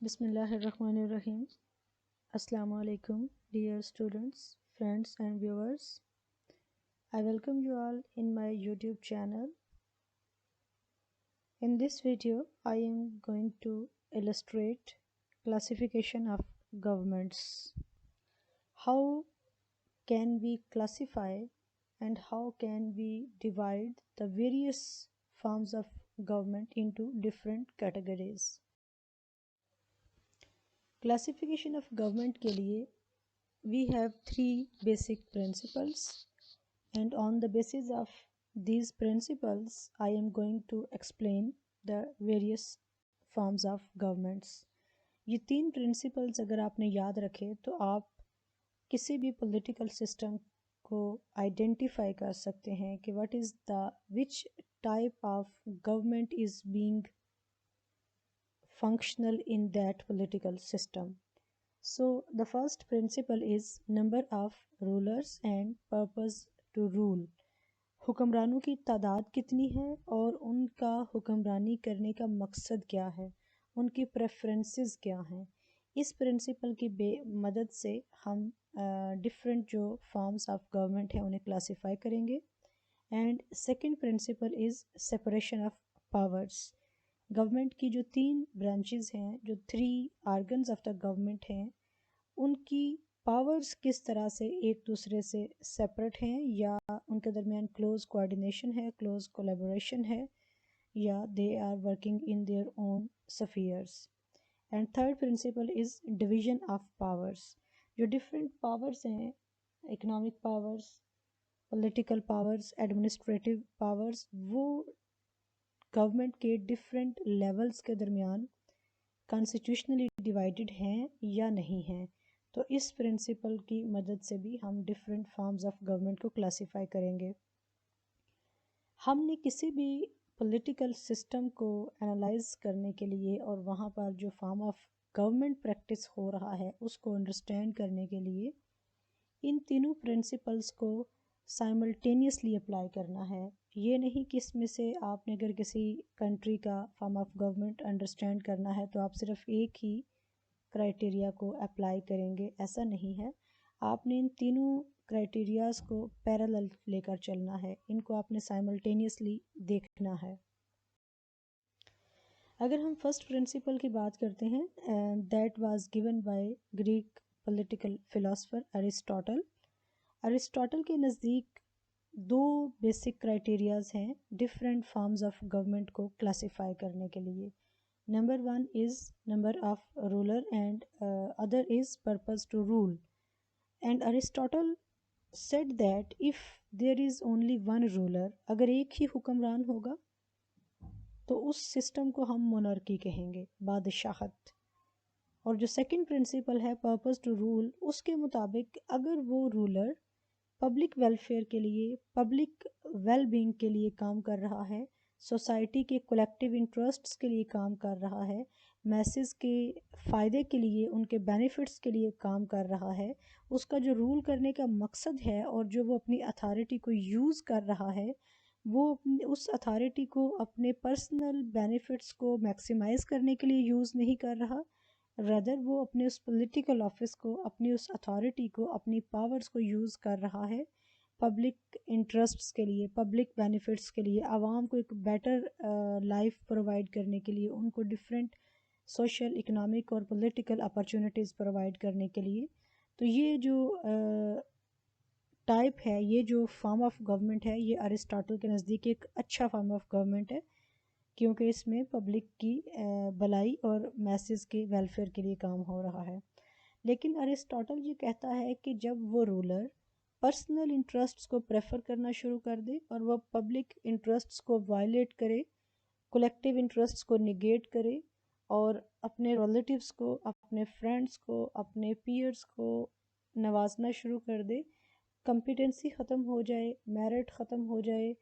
Bismillahirrahmanirrahim. Assalamu alaikum, dear students, friends, and viewers. I welcome you all in my YouTube channel. In this video, I am going to illustrate classification of governments. How can we classify and how can we divide the various forms of government into different categories? Classification of government के लिए we have three basic principles, and on the basis of these principles I am going to explain the various forms of governments. ये तीन principles अगर आपने याद रखे तो आप किसी भी political system को identify कर सकते हैं कि which type of government is being functional in that political system. So the first principle is number of rulers and purpose to rule. हुक्मरानों की तादाद कितनी है और उनका हुक्मरानी करने का मकसद क्या है, उनकी प्रेफरेंसेस क्या हैं. इस प्रिंसिपल की मदद से हम डिफरेंट जो फॉर्म्स ऑफ गवर्नमेंट हैं उन्हें क्लासिफाई करेंगे. And second principle is separation of powers. Government की जो तीन ब्रांचेस हैं, जो three organs of the government हैं, उनकी पावर्स किस तरह से एक दूसरे से सेपरेट हैं या उनके दरमियान क्लोज कोऑर्डिनेशन है, क्लोज कोलैबोरेशन है, या they are working in their own spheres. And third principle is division of powers. जो डिफरेंट पावर्स हैं, economic powers, political powers, administrative powers, वो गवर्नमेंट के डिफरेंट लेवल्स के दरमियान कॉन्स्टिट्यूशनली डिवाइडेड हैं या नहीं हैं. तो इस प्रिंसिपल की मदद से भी हम डिफरेंट फॉर्म्स ऑफ गवर्नमेंट को क्लासिफाई करेंगे. हमने किसी भी पॉलिटिकल सिस्टम को एनालाइज करने के लिए और वहाँ पर जो फॉर्म ऑफ गवर्नमेंट प्रैक्टिस हो रहा है उसको अंडरस्टैंड करने के लिए इन तीनों प्रिंसिपल्स को साइमल्टेनियसली अप्लाई करना है. ये नहीं कि इसमें से आपने अगर किसी कंट्री का फॉर्म ऑफ गवर्नमेंट अंडरस्टैंड करना है तो आप सिर्फ एक ही क्राइटेरिया को अप्लाई करेंगे, ऐसा नहीं है. आपने इन तीनों क्राइटेरियाज को पैरेलल लेकर चलना है, इनको आपने साइमल्टेनियसली देखना है. अगर हम फर्स्ट प्रिंसिपल की बात करते हैं, that was given by Greek political philosopher Aristotle. Aristotle के नज़दीक दो बेसिक क्राइटेरियाज हैं डिफरेंट फॉर्म्स ऑफ गवर्नमेंट को क्लासिफाई करने के लिए. Number one is number of ruler and other is purpose to rule. And Aristotle said that if there is only one ruler, अगर एक ही हुक्मरान होगा तो उस सिस्टम को हम मोनार्की कहेंगे, बादशाहत. और जो सेकंड प्रिंसिपल है पर्पस टू रूल, उसके मुताबिक अगर वो रूलर पब्लिक वेलफेयर के लिए, पब्लिक वेल बीइंग के लिए काम कर रहा है, सोसाइटी के कलेक्टिव इंटरेस्ट्स के लिए काम कर रहा है, मैसेज के फ़ायदे के लिए, उनके बेनिफिट्स के लिए काम कर रहा है, उसका जो रूल करने का मकसद है और जो वो अपनी अथॉरिटी को यूज़ कर रहा है, वो उस अथॉरिटी को अपने पर्सनल बेनिफिट्स को मैक्सिमाइज़ करने के लिए यूज़ नहीं कर रहा, रदर वो अपने उस पॉलिटिकल ऑफिस को, अपनी उस अथॉरिटी को, अपनी पावर्स को यूज़ कर रहा है पब्लिक इंटरेस्ट्स के लिए, पब्लिक बेनिफिट्स के लिए, आवाम को एक बेटर लाइफ प्रोवाइड करने के लिए, उनको डिफरेंट सोशल, इकोनॉमिक और पॉलिटिकल अपॉर्चुनिटीज़ प्रोवाइड करने के लिए. तो ये जो टाइप है, ये जो फॉर्म ऑफ गवर्नमेंट है, ये अरिस्टोटल के नज़दीक एक अच्छा फॉर्म ऑफ गवर्नमेंट है, क्योंकि इसमें पब्लिक की भलाई और मैसेज के वेलफेयर के लिए काम हो रहा है. लेकिन अरिस्टोटल ये कहता है कि जब वो रूलर पर्सनल इंटरेस्ट्स को प्रेफर करना शुरू कर दे और वह पब्लिक इंटरेस्ट्स को वायलेट करे, कलेक्टिव इंटरेस्ट्स को निगेट करे और अपने रिलेटिव्स को, अपने फ्रेंड्स को, अपने पीयर्स को नवाजना शुरू कर दे, कॉम्पिटेंसी ख़त्म हो जाए, मेरिट ख़त्म हो जाए,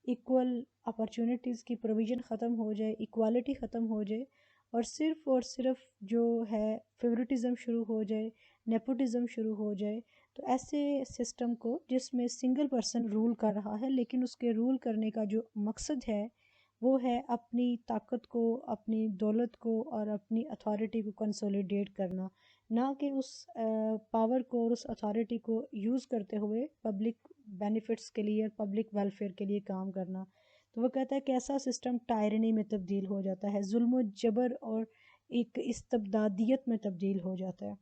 इक्वल अपॉर्चुनिटीज़ की प्रोविज़न ख़त्म हो जाए, इक्वालिटी ख़त्म हो जाए और सिर्फ जो है फेवरेटिज़म शुरू हो जाए, नेपोटिज़म शुरू हो जाए, तो ऐसे सिस्टम को जिसमें सिंगल पर्सन रूल कर रहा है लेकिन उसके रूल करने का जो मकसद है वो है अपनी ताकत को, अपनी दौलत को और अपनी अथॉरिटी को कंसोलिडेट करना, ना कि उस पावर को और उस अथॉरिटी को यूज़ करते हुए पब्लिक बेनिफिट्स के लिए, पब्लिक वेलफेयर के लिए काम करना। तो वो कहता है कि ऐसा सिस्टम टायरनी में तब्दील हो जाता है, जुल्म जबर और एक इस्तबदादियत में तब्दील हो जाता है।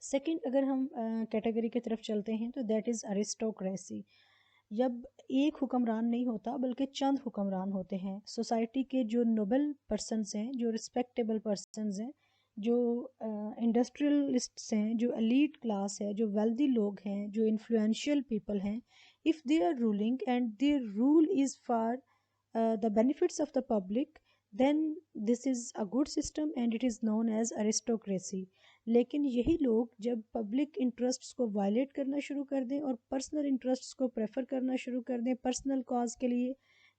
सेकंड, अगर हम कैटेगरी की तरफ चलते हैं तो दैट इज़ अरिस्टोक्रेसी। जब एक हुक्मरान नहीं होता बल्कि चंद हुक्मरान होते हैं। सोसाइटी के जो नोबल पर्सनस हैं, जो रिस्पेक्टेबल पर्सनस हैं, जो इंडस्ट्रियलिस्ट्स हैं, जो एलीट क्लास है, जो वेल्दी लोग हैं, जो इन्फ्लुएंशियल पीपल हैं, if they are ruling and their rule is for the benefits of the public, then this is a good system and it is known as aristocracy। लेकिन यही लोग जब पब्लिक इंटरेस्ट्स को violet करना शुरू कर दें और पर्सनल इंटरेस्ट्स को प्रेफर करना शुरू कर दें, पर्सनल कॉज के लिए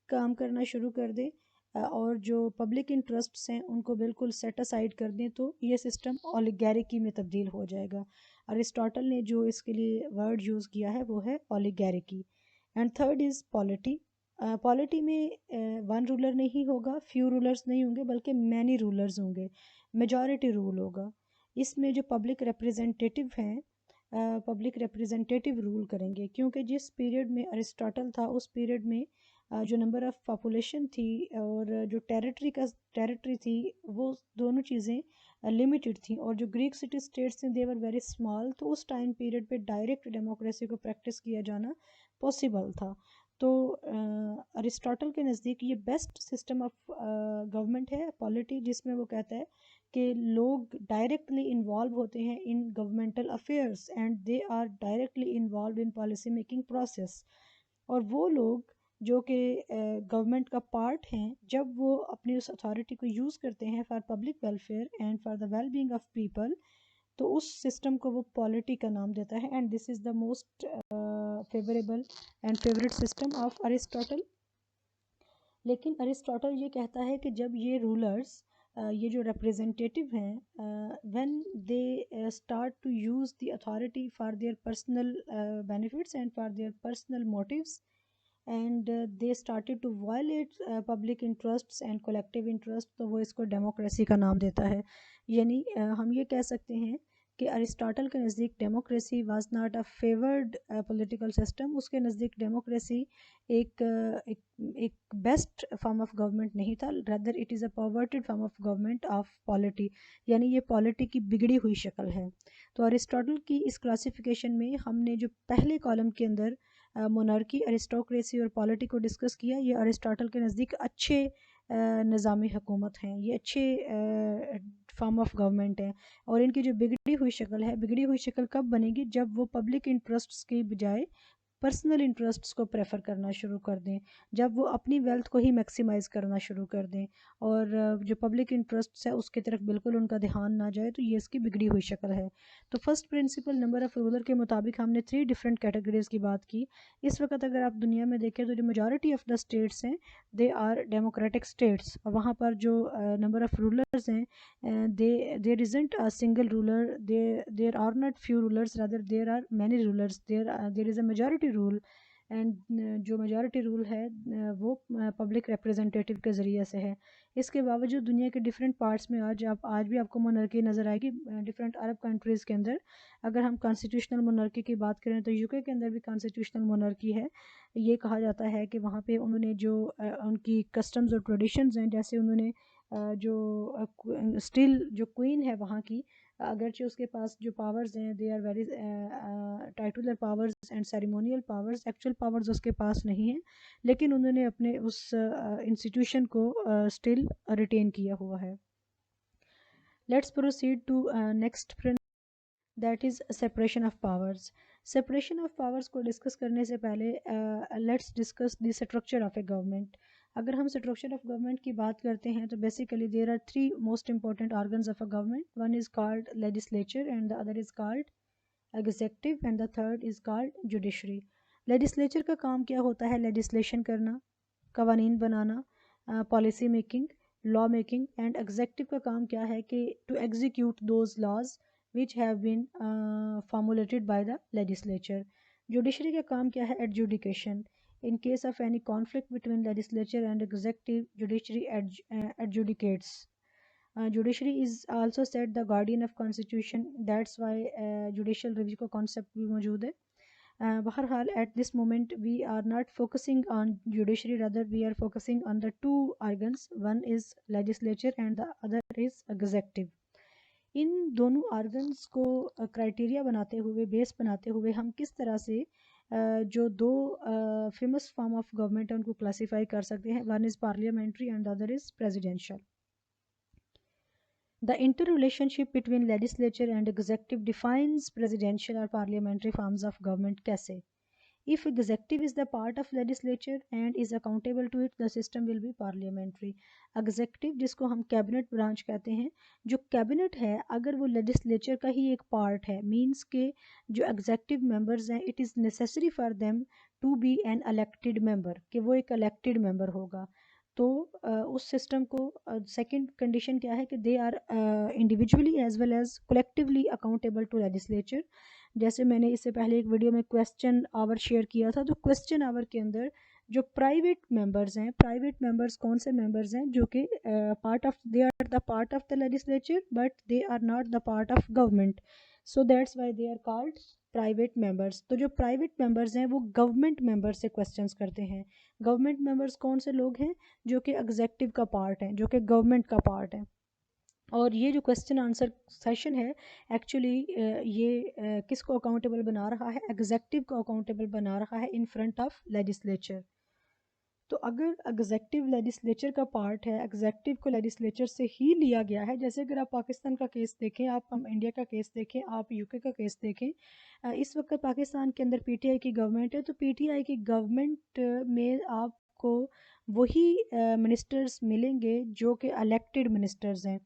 काम करना शुरू कर दें और जो पब्लिक इंटरेस्ट्स हैं उनको बिल्कुल सेट असाइड कर दें, तो ये सिस्टम ओलिगैरिकी में तब्दील हो जाएगा। अरिस्टोटल ने जो इसके लिए वर्ड यूज़ किया है वो है oligarchy. And third is polity. Polity में वन रूलर नहीं होगा, फ्यू रूलर्स नहीं होंगे, बल्कि मैनी रूलर्स होंगे, मेजॉरिटी रूल होगा। इसमें जो पब्लिक रिप्रेजेंटेटिव हैं, पब्लिक रिप्रेजेंटेटिव रूल करेंगे, क्योंकि जिस पीरियड में अरिस्टोटल था उस पीरियड में जो नंबर ऑफ़ पॉपुलेशन थी और जो टेरिटरी थी, वो दोनों चीज़ें लिमिटेड थी, और जो ग्रीक सिटी स्टेट्स थे दे वर वेरी स्मॉल। तो उस टाइम पीरियड पे डायरेक्ट डेमोक्रेसी को प्रैक्टिस किया जाना पॉसिबल था। तो अरिस्टोटल के नज़दीक ये बेस्ट सिस्टम ऑफ गवर्नमेंट है पॉलिटी, जिसमें वो कहता है कि लोग डायरेक्टली इन्वॉल्व होते हैं in governmental affairs and they are directly involve in policy making process. और वो लोग जो कि गवर्नमेंट का पार्ट हैं, जब वो अपनी उस अथॉरिटी को यूज़ करते हैं for public welfare and for the well being of people, तो उस सिस्टम को वो पॉलिटी का नाम देता है। And this is the most favourable and favourite system of Aristotle. लेकिन अरिस्टोटल ये कहता है कि जब ये रूलर्स, ये जो रिप्रेजेंटेटिव हैं, when they start to use the authority for their personal benefits and for their personal motives and they started to violate public interests and collective interest, तो वो इसको डेमोक्रेसी का नाम देता है। यानी हम ये कह सकते हैं कि अरिस्टोटल के नज़दीक democracy was not a favoured political system. उसके नज़दीक डेमोक्रेसी एक एक बेस्ट फॉर्म ऑफ गवर्नमेंट नहीं था, rather it is a perverted form of government of polity, यानी ये पॉलिटी की बिगड़ी हुई शक्ल है। तो अरिस्टोटल की इस क्लासिफिकेशन में हमने जो पहले कॉलम के अंदर मोनार्की, अरिस्टोक्रेसी और पॉलिटी को डिस्कस किया, ये अरिस्टोटल के नज़दीक अच्छे निज़ामी हुकूमत हैं, ये अच्छे फॉर्म ऑफ गवर्नमेंट है। और इनकी जो बिगड़ी हुई शक्ल है, बिगड़ी हुई शक्ल कब बनेगी, जब वो पब्लिक इंटरेस्ट्स की बजाय पर्सनल इंटरेस्ट्स को प्रेफर करना शुरू कर दें, जब वो अपनी वेल्थ को ही मैक्सिमाइज़ करना शुरू कर दें और जो पब्लिक इंटरेस्ट्स है उसकी तरफ बिल्कुल उनका ध्यान ना जाए, तो ये इसकी बिगड़ी हुई शक्ल है। तो first principle number of ruler के मुताबिक हमने 3 डिफरेंट कैटेगरीज़ की बात की। इस वक्त अगर आप दुनिया में देखें तो जो मेजॉरिटी ऑफ़ द स्टेट्स हैं दे आर डेमोक्रेटिक स्टेट्स, और वहाँ पर जो नंबर ऑफ़ रूलर्स हैं, there isn't a single ruler, there are not few rulers, rather there are many rulers, there is a majority rule. And जो majority rule है वो public representative के ज़रिए से है। इसके बावजूद दुनिया के डिफरेंट पार्ट्स में आज भी आपको मोनार्की नज़र आएगी डिफरेंट अरब कंट्रीज़ के अंदर। अगर हम कॉन्स्टिट्यूशनल मोनार्की की बात करें तो यूके के अंदर भी कॉन्स्टिट्यूशनल मोनार्की है। ये कहा जाता है कि वहाँ पे उन्होंने जो उनकी कस्टम्स और ट्रेडिशंस हैं, जैसे उन्होंने जो स्टिल जो क्वीन है वहाँ की, अगरचे उसके पास जो पावर्स हैं they are very titular powers and ceremonial powers, actual powers उसके पास नहीं है, लेकिन उन्होंने अपने उस इंस्टीट्यूशन को स्टिल रिटेन किया हुआ है। Let's proceed to next principle, that is separation of powers. Separation of powers को डिस्कस करने से पहले let's discuss the structure of a government. अगर हम स्ट्रक्चर ऑफ गवर्नमेंट की बात करते हैं तो basically there are 3 most important organs of a government. One is called legislature and the other is called executive and the third is called judiciary. Legislature का काम क्या होता है? लेजिस्लेशन करना, कवानीन बनाना, policy making, law making. And executive का काम क्या है कि to execute those laws which have been formulated by the legislature. Judiciary का काम क्या है? Adjudication. In case of any conflict between legislature and executive, judiciary adjudicates. Judiciary is also said the guardian of constitution. That's why judicial review का concept भी मौजूद है. बहरहाल at this moment we are not focusing on judiciary, rather we are focusing on the two organs. One is legislature and the other is executive. इन दोनों organs को criteria बनाते हुए, base बनाते हुए हम किस तरह से जो दो फेमस फॉर्म ऑफ गवर्नमेंट है उनको क्लासीफाई कर सकते हैं. One is parliamentary and the other is presidential. The interrelationship between legislature and executive defines presidential or parliamentary forms of government कैसे. If executive is the part of legislature and is accountable to it, the system will be parliamentary. Executive जिसको हम cabinet branch कहते हैं, जो cabinet है अगर वो legislature का ही एक पार्ट है, मीन्स के जो एग्जेक्टिव मेंबर्स हैं it is necessary for them to be an elected member, कि वो एक इलेक्टेड मेंबर होगा. तो उस सिस्टम को सेकंड कंडीशन क्या है कि they are individually as well as collectively accountable to legislature. जैसे मैंने इससे पहले एक वीडियो में क्वेश्चन आवर शेयर किया था, तो क्वेश्चन आवर के अंदर जो प्राइवेट मेंबर्स हैं, प्राइवेट मेंबर्स कौन से मेंबर्स हैं जो कि part of, they are the part of the legislature but they are not the part of government, so that's why they are called private members. तो जो प्राइवेट मेंबर्स हैं वो गवर्नमेंट मेंबर्स से क्वेश्चंस करते हैं. गवर्नमेंट मेंबर्स कौन से लोग हैं, जो कि एग्जेक्टिव का पार्ट है, जो कि गवर्नमेंट का पार्ट है. और ये जो क्वेश्चन आंसर सेशन है एक्चुअली ये किसको अकाउंटेबल बना रहा है, एग्जेक्टिव को अकाउंटेबल बना रहा है इन फ्रंट ऑफ लेजिस्लेचर. तो अगर एग्जेक्टिव लेजिस्लेचर का पार्ट है, एग्जेक्टिव को लेजिस्लेचर से ही लिया गया है, जैसे अगर आप पाकिस्तान का केस देखें, आप हम इंडिया का केस देखें, आप यूके का केस देखें, इस वक्त पाकिस्तान के अंदर पीटीआई की गवर्नमेंट है. तो पीटीआई की गवर्नमेंट में आपको वही मिनिस्टर्स मिलेंगे जो कि इलेक्टेड मिनिस्टर्स हैं.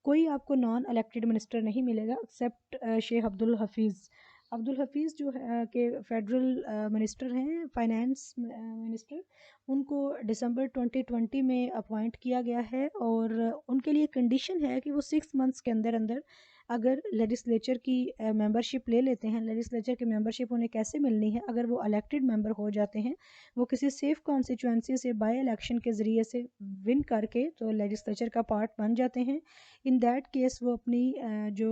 कोई आपको नॉन इलेक्टेड मिनिस्टर नहीं मिलेगा एक्सेप्ट शेख अब्दुल हफीज़. अब्दुल हफीज़ जो है कि फेडरल मिनिस्टर हैं, फाइनेंस मिनिस्टर, उनको दिसंबर 2020 में अपॉइंट किया गया है और उनके लिए कंडीशन है कि वो 6 मंथ्स के अंदर अंदर अगर लेजिस्लेचर की मेंबरशिप ले लेते हैं. लेजिस्लेचर की मेंबरशिप उन्हें कैसे मिलनी है, अगर वो इलेक्टेड मेंबर हो जाते हैं, वो किसी सेफ कॉन्स्टिट्यूंसी से बाय इलेक्शन के ज़रिए से विन करके तो लेजिस्लेचर का पार्ट बन जाते हैं. इन दैट केस वो अपनी जो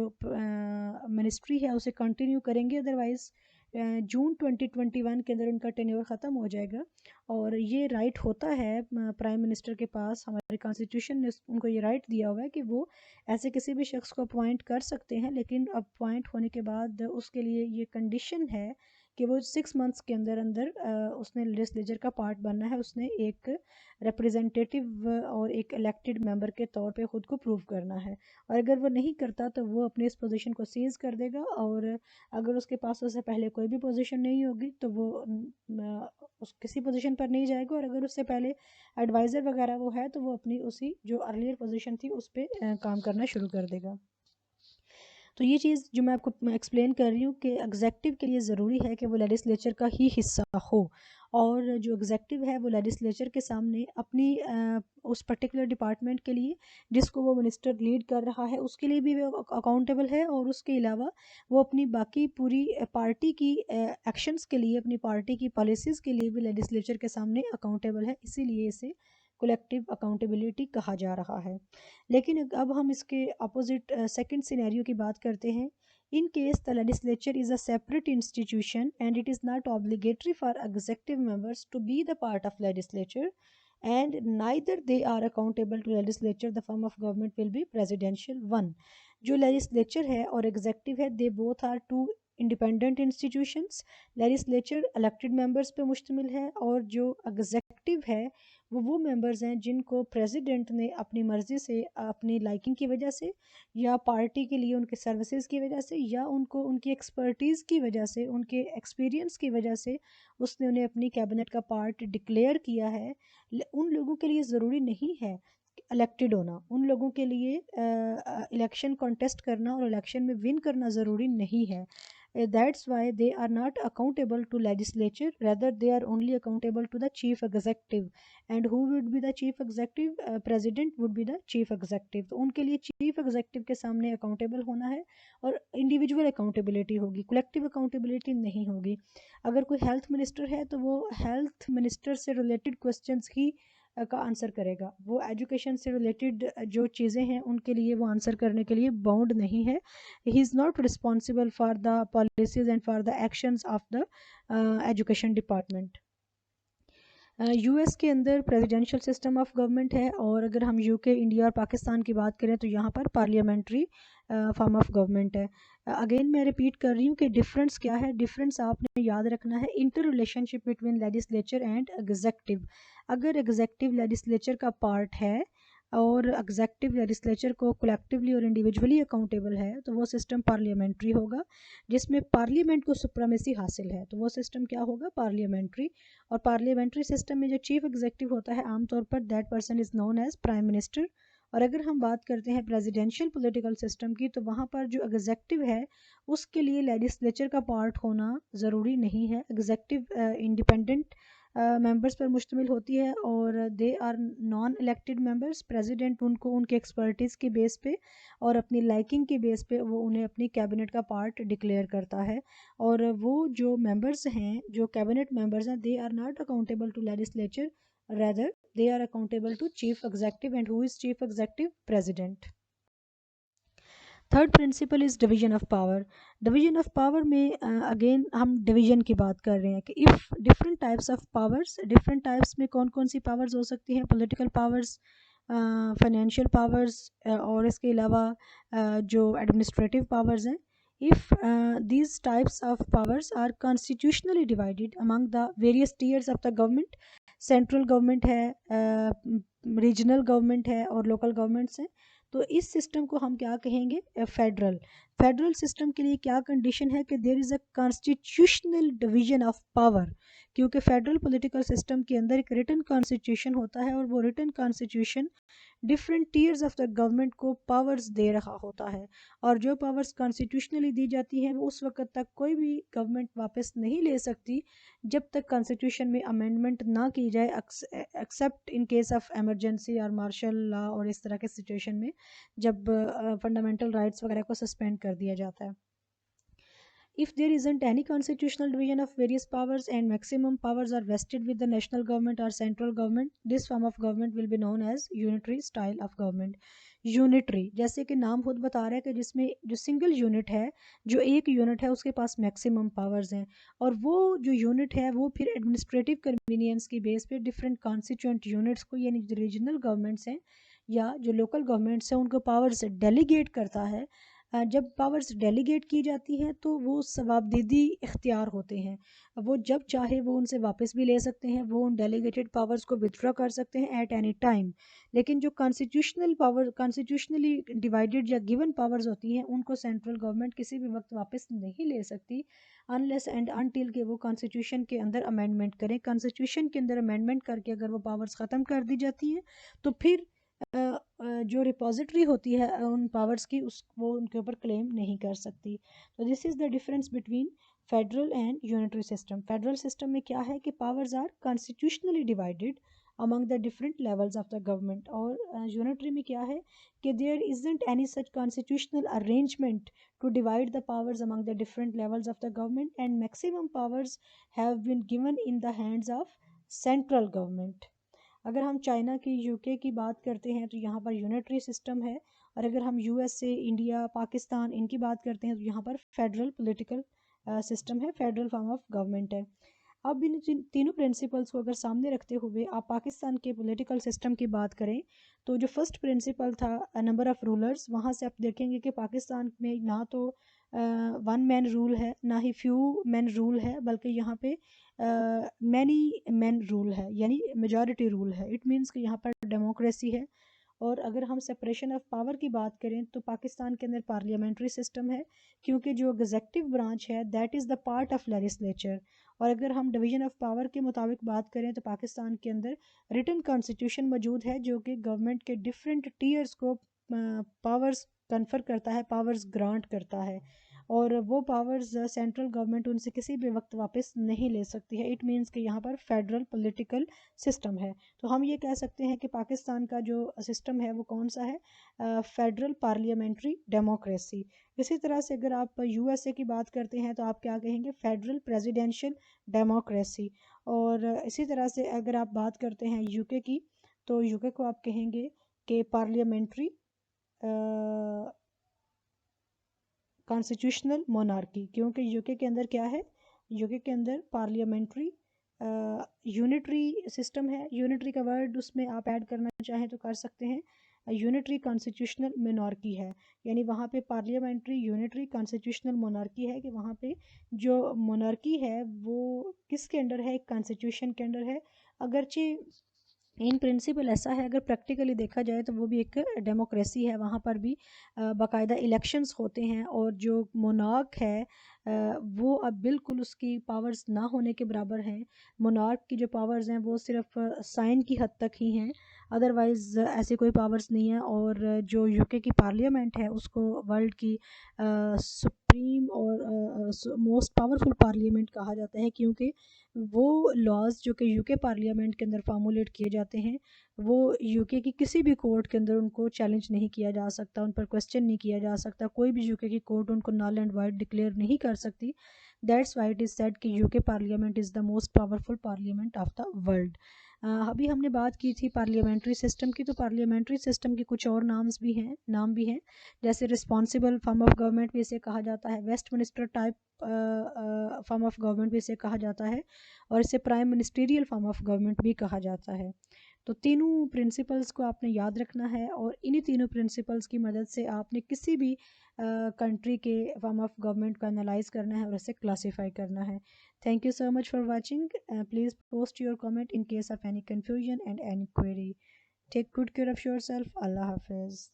मिनिस्ट्री है उसे कंटिन्यू करेंगे, अदरवाइज़ जून 2021 के अंदर उनका टेन्योर ख़त्म हो जाएगा. और ये राइट होता है प्राइम मिनिस्टर के पास, हमारे कॉन्स्टिट्यूशन ने उनको ये राइट दिया हुआ है कि वो ऐसे किसी भी शख्स को अपॉइंट कर सकते हैं, लेकिन अपॉइंट होने के बाद उसके लिए ये कंडीशन है कि वो 6 मंथ्स के अंदर अंदर उसने लेजिस्लेचर का पार्ट बनना है, उसने एक रिप्रेजेंटेटिव और एक इलेक्टेड मेंबर के तौर पे ख़ुद को प्रूव करना है. और अगर वो नहीं करता तो वो अपनी इस पोजीशन को सीज़ कर देगा, और अगर उसके पास उससे पहले कोई भी पोजीशन नहीं होगी तो वो उस किसी पोजीशन पर नहीं जाएगा, और अगर उससे पहले एडवाइज़र वगैरह वो है तो वो अपनी उसी जो अर्लियर पोजीशन थी उस पर काम करना शुरू कर देगा. तो ये चीज़ जो मैं आपको एक्सप्लेन कर रही हूँ कि एग्जेक्टिव के लिए ज़रूरी है कि वो लेजिस्लेचर का ही हिस्सा हो, और जो एग्जेक्टिव है वो लेजिस्लेचर के सामने अपनी उस पर्टिकुलर डिपार्टमेंट के लिए जिसको वो मिनिस्टर लीड कर रहा है उसके लिए भी वो अकाउंटेबल है, और उसके अलावा वो अपनी बाकी पूरी पार्टी की एक्शंस के लिए, अपनी पार्टी की पॉलिसीज़ के लिए भी लेजिस्लेचर के सामने अकाउंटेबल है. इसीलिए इसे कलेक्टिव अकाउंटेबिलिटी कहा जा रहा है. लेकिन अब हम इसके अपोजिट सेकंड सिनेरियो की बात करते हैं. In case the legislature is a separate institution and it is not obligatory for executive members to be the part of legislature and neither they are accountable to legislature, the form of government will be presidential one. जो legislature है और executive है, they both are two independent institutions. legislature elected members पे मुश्तमिल है, और जो executive है वो मेंबर्स हैं जिनको प्रेसिडेंट ने अपनी मर्ज़ी से, अपनी लाइकिंग की वजह से, या पार्टी के लिए उनके सर्विसेज की वजह से, या उनको उनकी एक्सपर्टीज़ की वजह से, उनके एक्सपीरियंस की वजह से उसने उन्हें अपनी कैबिनेट का पार्ट डिक्लेयर किया है. उन लोगों के लिए ज़रूरी नहीं है इलेक्टेड होना, उन लोगों के लिए इलेक्शन कॉन्टेस्ट करना और इलेक्शन में विन करना ज़रूरी नहीं है. That's why they are not accountable to legislature, rather they are only accountable to the chief executive. And who would be the chief executive? President would be the chief executive. तो उनके लिए chief executive के सामने accountable होना है, और individual accountability होगी, collective accountability नहीं होगी। अगर कोई health minister है तो वो health minister से related questions ही का आंसर करेगा, वो एजुकेशन से रिलेटेड जो चीज़ें हैं उनके लिए वो आंसर करने के लिए बाउंड नहीं है। He is not responsible for the policies and for the actions of the education department. US के अंदर प्रेसिडेंशियल सिस्टम ऑफ गवर्नमेंट है, और अगर हम यूके, इंडिया और पाकिस्तान की बात करें तो यहाँ पर पार्लियामेंट्री फॉर्म ऑफ गवर्नमेंट है। अगेन मैं रिपीट कर रही हूँ कि डिफरेंस क्या है। डिफरेंस आपने याद रखना है, inter relationship between legislature and executive. अगर एग्जेक्टिव लेजिस्लेचर का पार्ट है और एग्जेक्टिव लेजिस्लेचर को कलेक्टिवली और इंडिविजुअली अकाउंटेबल है, तो वो सिस्टम पार्लियामेंट्री होगा, जिसमें पार्लियामेंट को सुप्रीमेसी हासिल है, तो वो सिस्टम क्या होगा? पार्लियामेंट्री। और पार्लियामेंट्री सिस्टम में जो चीफ एग्जेक्टिव होता है आमतौर पर that person is known as prime minister. और अगर हम बात करते हैं प्रेसिडेंशियल पॉलिटिकल सिस्टम की, तो वहाँ पर जो एग्जेक्टिव है उसके लिए लेजिस्लेचर का पार्ट होना ज़रूरी नहीं है। एग्जेक्टिव इंडिपेंडेंट मेंबर्स पर मुश्तमिल होती है, और they are non elected members. President उनको उनके एक्सपर्टीज़ के बेस पे और अपनी लाइकिंग के बेस पे वो उन्हें अपनी कैबिनेट का पार्ट डिक्लेयर करता है। और वो जो मेंबर्स हैं, जो कैबिनेट मेंबर्स हैं, they are not accountable to legislature, rather they are accountable to chief executive, and who is chief executive? President. Third principle is division of power. Division of power में again हम division की बात कर रहे हैं कि if different types of powers, different types में कौन कौन सी पावर्स हो सकती हैं? पॉलिटिकल पावर्स, फाइनेंशियल पावर्स, और इसके अलावा जो एडमिनिस्ट्रेटिव पावर्स हैं। If these types of powers are constitutionally divided among the various tiers of the government, central government है, रीजनल गवर्नमेंट है और लोकल गवर्नमेंट्स हैं, तो इस सिस्टम को हम क्या कहेंगे? फेडरल। फेडरल सिस्टम के लिए क्या कंडीशन है कि there is a constitutional division of power, क्योंकि फेडरल पॉलिटिकल सिस्टम के अंदर एक रिटन कॉन्स्टिट्यूशन होता है, और वो written constitution different tiers of the government को पावर्स दे रहा होता है। और जो पावर्स कॉन्स्टिट्यूशनली दी जाती हैं वो उस वक्त तक कोई भी गवर्नमेंट वापस नहीं ले सकती जब तक कॉन्स्टिट्यूशन में अमेंडमेंट ना की जाए, accept in case of emergency और मार्शल लॉ और इस तरह के सिचुएशन में, जब फंडामेंटल राइट्स वगैरह को सस्पेंड कर दिया जाता है। If there isn't any constitutional division of various powers and maximum powers are vested with the national government or central government, this form of government will be known as unitary style of government. Unitary, जैसे कि नाम खुद बता रहा है कि जिसमें जो सिंगल यूनिट है, जो एक यूनिट है उसके पास मैक्सिमम पावर्स हैं, और वो जो यूनिट है वो फिर एडमिनिस्ट्रेटिव कन्वीनियंस की बेस पे डिफरेंट कॉन्स्टिट्यूंट यूनिट्स को, यानी जो रीजनल गवर्नमेंट्स हैं या जो लोकल गवर्नमेंट्स हैं, उनको पावर्स डेलीगेट करता है। जब पावर्स डेलीगेट की जाती हैं तो वो सवाबदीदी इख्तियार होते हैं, वो जब चाहे वो उनसे वापस भी ले सकते हैं, वो उन डेलीगेटेड पावर्स को विथड्रॉ कर सकते हैं एट एनी टाइम। लेकिन जो कॉन्स्टिट्यूशनल पावर, कॉन्स्टिट्यूशनली डिवाइडेड या गिवन पावर्स होती हैं, उनको सेंट्रल गवर्नमेंट किसी भी वक्त वापस नहीं ले सकती अनलेस एंड अनटिल के वो कॉन्स्टिट्यूशन के अंदर अमेंडमेंट करें। कॉन्स्टिट्यूशन के अंदर अमेंडमेंट करके अगर वो पावर्स ख़त्म कर दी जाती हैं तो फिर जो रिपॉजिटरी होती है उन पावर्स की, उस वो उनके ऊपर क्लेम नहीं कर सकती। तो this is the difference between federal and unitary system. Federal system में क्या है कि powers are constitutionally divided among the different levels of the government, और यूनिटरी में क्या है कि there isn't any such constitutional arrangement to divide the powers among the different levels of the government, and maximum powers have been given in the hands of central government. अगर हम China की, UK की बात करते हैं तो यहाँ पर यूनिटरी सिस्टम है, और अगर हम यूएसए, इंडिया, पाकिस्तान इनकी बात करते हैं तो यहाँ पर फेडरल पॉलिटिकल सिस्टम है, फेडरल फॉर्म ऑफ गवर्नमेंट है। अब इन तीनों प्रिंसिपल्स को अगर सामने रखते हुए आप पाकिस्तान के पॉलिटिकल सिस्टम की बात करें, तो जो फर्स्ट प्रिंसिपल था नंबर ऑफ़ रूलर्स, वहाँ से आप देखेंगे कि पाकिस्तान में ना तो वन मैन रूल है, ना ही फ्यू मैन रूल है, बल्कि यहाँ पे मैनी मैन रूल है, यानी मेजॉरिटी रूल है। इट मीन्स कि यहाँ पर डेमोक्रेसी है। और अगर हम सेपरेशन ऑफ पावर की बात करें तो पाकिस्तान के अंदर पार्लियामेंट्री सिस्टम है, क्योंकि जो एग्जेक्टिव ब्रांच है that is the part of legislature. और अगर हम डिवीजन ऑफ पावर के मुताबिक बात करें तो पाकिस्तान के अंदर रिटन कॉन्स्टिट्यूशन मौजूद है, जो कि गवर्नमेंट के डिफरेंट टीयर्स को पावर्स कन्फर करता है, पावर्स ग्रांट करता है। और वो पावर्स सेंट्रल गवर्नमेंट उनसे किसी भी वक्त वापस नहीं ले सकती है। इट मीन्स कि यहाँ पर फेडरल पॉलिटिकल सिस्टम है। तो हम ये कह सकते हैं कि पाकिस्तान का जो सिस्टम है वो कौन सा है, फेडरल पार्लियामेंट्री डेमोक्रेसी। इसी तरह से अगर आप यूएसए की बात करते हैं तो आप क्या कहेंगे, फेडरल प्रेसिडेंशियल डेमोक्रेसी। और इसी तरह से अगर आप बात करते हैं यूके की, तो यूके को आप कहेंगे कि पार्लियामेंट्री कॉन्स्टिट्यूशनल मोनार्की, क्योंकि यूके के अंदर क्या है, यूके के अंदर पार्लियामेंट्री यूनिटरी सिस्टम है। यूनिटरी का वर्ड उसमें आप ऐड करना चाहें तो कर सकते हैं, यूनिटरी कॉन्स्टिट्यूशनल मोनार्की है। यानी वहाँ पे पार्लियामेंट्री यूनिटरी कॉन्स्टिट्यूशनल मोनार्की है कि वहाँ पे जो मोनार्की है वो किसके अंडर है, एक कॉन्स्टिट्यूशन के अंडर है। अगरचे इन प्रिंसिपल ऐसा है, अगर प्रैक्टिकली देखा जाए तो वो भी एक डेमोक्रेसी है। वहाँ पर भी बाकायदा इलेक्शंस होते हैं, और जो मोनार्क है वो अब बिल्कुल उसकी पावर्स ना होने के बराबर हैं। मोनार्क की जो पावर्स हैं वो सिर्फ साइन की हद तक ही हैं, अदरवाइज़ ऐसी कोई पावर्स नहीं है। और जो यूके की पार्लियामेंट है उसको वर्ल्ड की सुप्रीम और मोस्ट पावरफुल पार्लियामेंट कहा जाता है, क्योंकि वो लॉज जो कि यूके पार्लियामेंट के अंदर फार्मूलेट किए जाते हैं वो यूके की किसी भी कोर्ट के अंदर उनको चैलेंज नहीं किया जा सकता, उन पर क्वेश्चन नहीं किया जा सकता, कोई भी यूके की कोर्ट उनको नल एंड वाइड डिक्लेयर नहीं कर सकती। That's why it is said कि UK parliament is the most powerful parliament of the world. अभी हमने बात की थी पार्लियामेंट्री सिस्टम की, तो पार्लियामेंट्री सिस्टम के कुछ और नाम भी हैं, जैसे रिस्पॉन्सिबल फॉर्म ऑफ गवर्नमेंट भी इसे कहा जाता है, Westminster type form of government भी इसे कहा जाता है, और इसे prime ministerial form of government भी कहा जाता है। तो तीनों प्रिंसिपल्स को आपने याद रखना है, और इन्हीं तीनों प्रिंसिपल्स की मदद से आपने किसी भी कंट्री के फॉर्म ऑफ गवर्नमेंट को एनालाइज करना है और इसे क्लासीफाई करना है। Thank you so much for watching. Please post your comment in case of any confusion and any query. Take good care of yourself. अल्लाह हाफिज़।